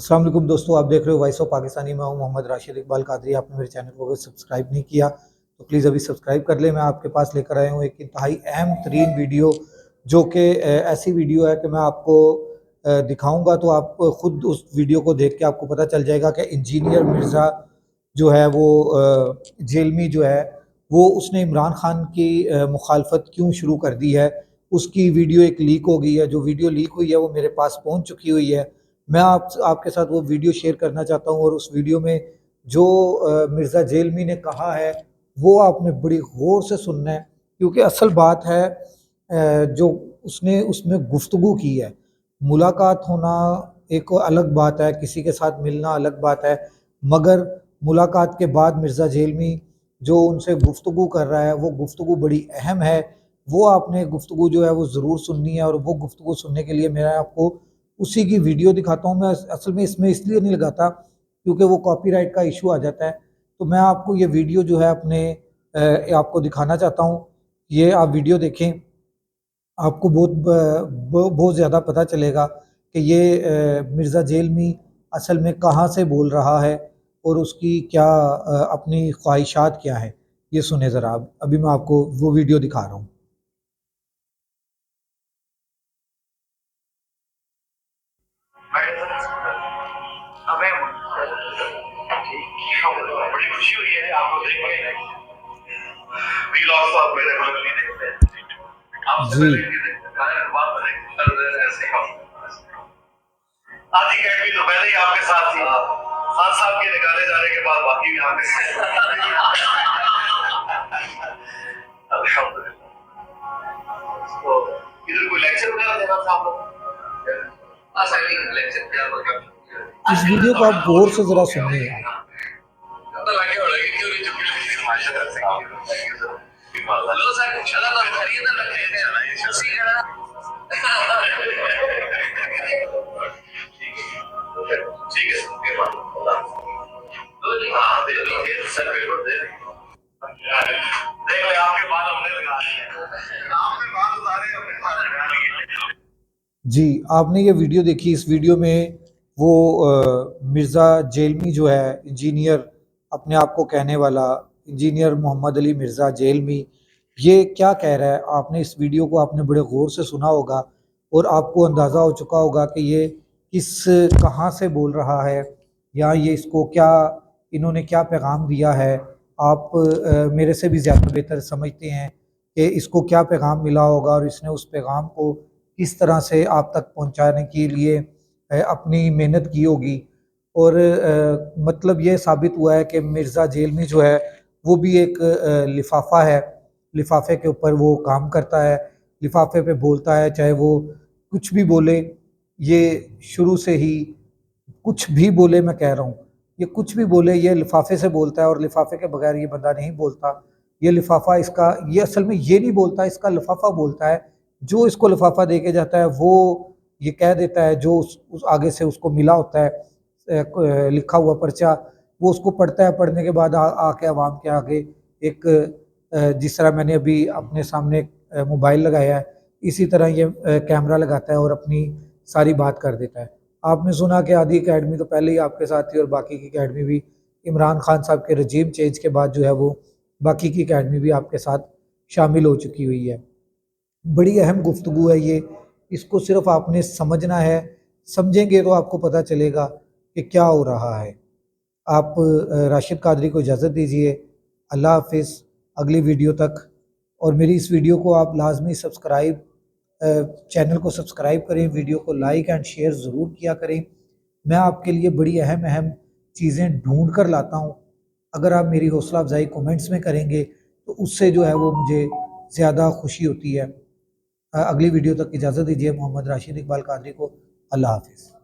अस्सलाम वालेकुम दोस्तों, आप देख रहे हो वॉइस ऑफ पाकिस्तानी। मैं हूं मोहम्मद राशिद इकबाल कादरी। आपने मेरे चैनल को अगर सब्सक्राइब नहीं किया तो प्लीज़ अभी सब्सक्राइब कर ले। मैं आपके पास लेकर आया हूं एक इंतहाई अहम तरीन वीडियो, जो कि ऐसी वीडियो है कि मैं आपको दिखाऊंगा तो आप खुद उस वीडियो को देख के आपको पता चल जाएगा कि इंजीनियर मिर्ज़ा जो है वो जेलमी जो है वो उसने इमरान खान की मुखालफत क्यों शुरू कर दी है। उसकी वीडियो एक लीक हो गई है। जो वीडियो लीक हुई है वो मेरे पास पहुंच चुकी हुई है। मैं आपके साथ वो वीडियो शेयर करना चाहता हूँ और उस वीडियो में जो मिर्ज़ा जेलमी ने कहा है वो आपने बड़ी गौर से सुनना है, क्योंकि असल बात है जो उसने उसमें गुफ्तगू की है। मुलाकात होना एक अलग बात है, किसी के साथ मिलना अलग बात है, मगर मुलाकात के बाद मिर्ज़ा जेलमी जो उनसे गुफ्तगू कर रहा है वो गुफ्तगू बड़ी अहम है। वो आपने गुफ्तगू जो है वो ज़रूर सुननी है और वो गुफ्तगू सुनने के लिए मैं आपको उसी की वीडियो दिखाता हूँ। मैं असल में इसमें इसलिए नहीं लगाता क्योंकि वो कॉपीराइट का इशू आ जाता है। तो मैं आपको ये वीडियो जो है अपने आपको दिखाना चाहता हूँ। ये आप वीडियो देखें, आपको बहुत ज़्यादा पता चलेगा कि ये मिर्ज़ा जेलमी असल में कहाँ से बोल रहा है और उसकी क्या अपनी ख्वाहिशात क्या हैं। ये सुने ज़रा आप। अभी मैं आपको वो वीडियो दिखा रहा हूँ। बड़ी खुशी हुई है आपको देख के। व्लॉग्स तो आप मेरे को नहीं देखते हैं, आपसे जी पहले नहीं देखते, बात करें ऐसे ही आधी अकेडमी तो पहले ही आपके साथ थी। खान साहब के निकाले जाने के बाद बाकी भी आपके साथ। अल्हम्दुलिल्लाह। तो इधर कोई लेक्चर वगैरह देना था आप लोग? सर लेक्चर क्या इस वीडियो को आप गौर से ज़रा सुनिए। तो लगे हो लगे क्यों नहीं चुकी माशाल्लाह। लो सर इंशाल्लाह तो खरीद ना लगे उसी का ठीक है के बाद तो जी हां दे दीजिए सर पेपर दे देख ले आपके बाल हमने लगा दिए आपने बाल उतारे अपने बाल लगा लिए। जी, आपने ये वीडियो देखी। इस वीडियो में वो मिर्ज़ा जेलमी जो है इंजीनियर, अपने आप को कहने वाला इंजीनियर मोहम्मद अली मिर्ज़ा जेलमी, ये क्या कह रहा है। आपने इस वीडियो को आपने बड़े गौर से सुना होगा और आपको अंदाज़ा हो चुका होगा कि ये किस कहाँ से बोल रहा है या ये इसको क्या इन्होंने क्या पैगाम दिया है। आप मेरे से भी ज़्यादा बेहतर समझते हैं कि इसको क्या पैगाम मिला होगा और इसने उस पैगाम को किस तरह से आप तक पहुंचाने के लिए अपनी मेहनत की होगी। और मतलब ये साबित हुआ है कि मिर्ज़ा जेलमी जो है वो भी एक लिफाफा है। लिफाफे के ऊपर वो काम करता है, लिफाफे पे बोलता है, चाहे वो कुछ भी बोले। ये शुरू से ही कुछ भी बोले, मैं कह रहा हूँ ये कुछ भी बोले, ये लिफाफे से बोलता है और लिफाफे के बगैर ये बंदा नहीं बोलता। ये लिफाफा इसका, ये असल में ये नहीं बोलता, इसका लिफाफा बोलता है। जो इसको लिफाफा दे के जाता है वो ये कह देता है, जो उस आगे से उसको मिला होता है लिखा हुआ पर्चा, वो उसको पढ़ता है। पढ़ने के बाद आके आवाम के आगे एक जिस तरह मैंने अभी अपने सामने मोबाइल लगाया है, इसी तरह ये कैमरा लगाता है और अपनी सारी बात कर देता है। आपने सुना कि आधी अकेडमी तो पहले ही आपके साथ थी और बाकी की अकेडमी भी इमरान खान साहब के रजीम चेंज के बाद जो है वो बाकी की अकेडमी भी आपके साथ शामिल हो चुकी हुई है। बड़ी अहम गुफ्तगू है ये, इसको सिर्फ आपने समझना है। समझेंगे तो आपको पता चलेगा कि क्या हो रहा है। आप राशिद कादरी को इजाज़त दीजिए। अल्लाह हाफिज़। अगली वीडियो तक। और मेरी इस वीडियो को आप लाजमी सब्सक्राइब चैनल को सब्सक्राइब करें, वीडियो को लाइक एंड शेयर ज़रूर किया करें। मैं आपके लिए बड़ी अहम अहम चीज़ें ढूंढ कर लाता हूँ। अगर आप मेरी हौसला अफजाई कमेंट्स में करेंगे तो उससे जो है वो मुझे ज़्यादा खुशी होती है। अगली वीडियो तक इजाज़त दीजिए। मोहम्मद राशिद इकबाल कादरी को अल्लाह हाफिज़।